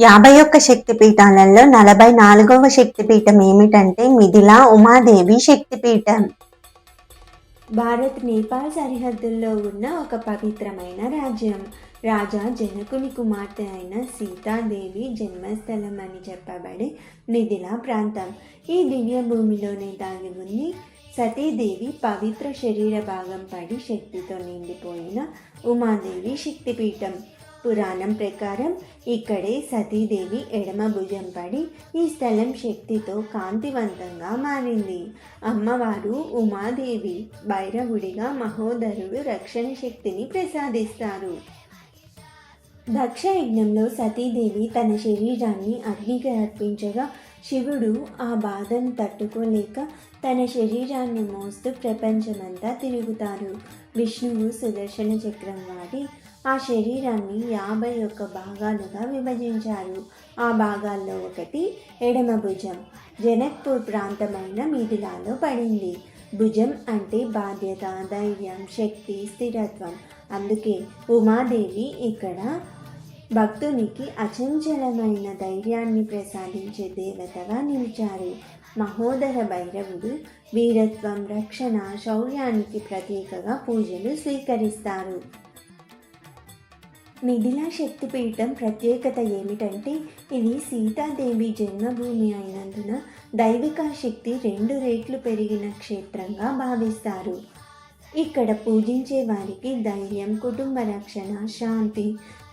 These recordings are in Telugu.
51 శక్తిపీఠాలలో 44వ శక్తిపీఠం ఏమిటంటే మిథిలా ఉమాదేవి శక్తిపీఠం. భారత్ నేపాల్ సరిహద్దుల్లో ఉన్న ఒక పవిత్రమైన రాజ్యం. రాజా జనకుని కుమార్తె అయిన సీతాదేవి జన్మస్థలం అని చెప్పబడే మిథిలా ప్రాంతం. ఈ దివ్య భూమిలోనే దాగి ఉంది సతీదేవి పవిత్ర శరీర భాగం పడి శక్తితో నిండిపోయిన ఉమాదేవి శక్తిపీఠం. పురాణం ప్రకారం ఇక్కడే సతీదేవి ఎడమ భుజం పడి ఈ స్థలం శక్తితో కాంతివంతంగా మారింది. అమ్మవారు ఉమాదేవి భైరవుడిగా మహోదరుడు రక్షణ శక్తిని ప్రసాదిస్తారు. దక్ష యజ్ఞంలో సతీదేవి తన శరీరాన్ని అగ్నికి అర్పించగా శివుడు ఆ బాధను తట్టుకోలేక తన శరీరాన్ని మోస్తూ ప్రపంచమంతా తిరుగుతారు. విష్ణువు సుదర్శన చక్రం వాడి ఆ శరీరాన్ని 51 భాగాలుగా విభజించారు. ఆ భాగాల్లో ఒకటి ఎడమ భుజం జనక్పూర్ ప్రాంతమైన మిథిలాలో పడింది. భుజం అంటే బాధ్యత, ధైర్యం, శక్తి, స్థిరత్వం. అందుకే ఉమాదేవి ఇక్కడ భక్తునికి అచంచలమైన ధైర్యాన్ని ప్రసాదించే దేవతగా నిలిచారు. మహోదర భైరవుడు వీరత్వం, రక్షణ, శౌర్యానికి ప్రతీకగా పూజలు స్వీకరిస్తారు. మిథిలా శక్తిపీఠం ప్రత్యేకత ఏమిటంటే ఇది సీతాదేవి జన్మభూమి అయినందున దైవిక శక్తి 2 రెట్లు పెరిగిన క్షేత్రంగా భావిస్తారు. ఇక్కడ పూజించే వారికి ధైర్యం, కుటుంబ రక్షణ, శాంతి,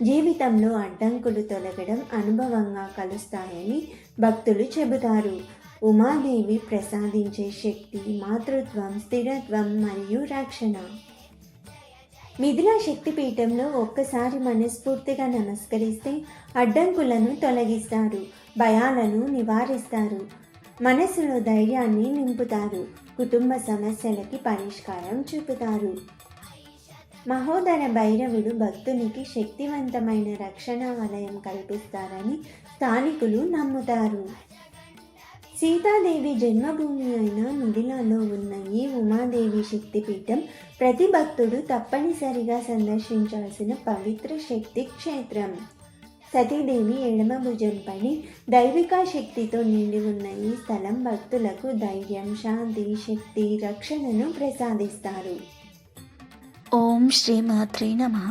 జీవితంలో అడ్డంకులు తొలగడం అనుభవంగా కలుస్తాయని భక్తులు చెబుతారు. ఉమాదేవి ప్రసాదించే శక్తి, మాతృత్వం, స్థిరత్వం మరియు రక్షణ. మిథిలా శక్తిపీఠంలో ఒక్కసారి మనస్ఫూర్తిగా నమస్కరిస్తే అడ్డంకులను తొలగిస్తారు, భయాలను నివారిస్తారు, మనసులో ధైర్యాన్ని నింపుతారు, కుటుంబ సమస్యలకి పరిష్కారం చూపుతారు. మహోదర భైరవుడు భక్తునికి శక్తివంతమైన రక్షణ వలయం కల్పిస్తారని స్థానికులు నమ్ముతారు. సీతాదేవి జన్మభూమి అయిన మిథిలాలో ఉన్న ఈ ఉమాదేవి శక్తిపీఠం ప్రతి భక్తుడు తప్పనిసరిగా సందర్శించాల్సిన పవిత్ర శక్తి క్షేత్రం. సతీదేవి ఎడమ భుజం పడి దైవిక శక్తితో నిండి ఉన్న ఈ స్థలం భక్తులకు ధైర్యం, శాంతి, శక్తి, రక్షణను ప్రసాదిస్తారు. ఓం శ్రీ మాత్రే నమః.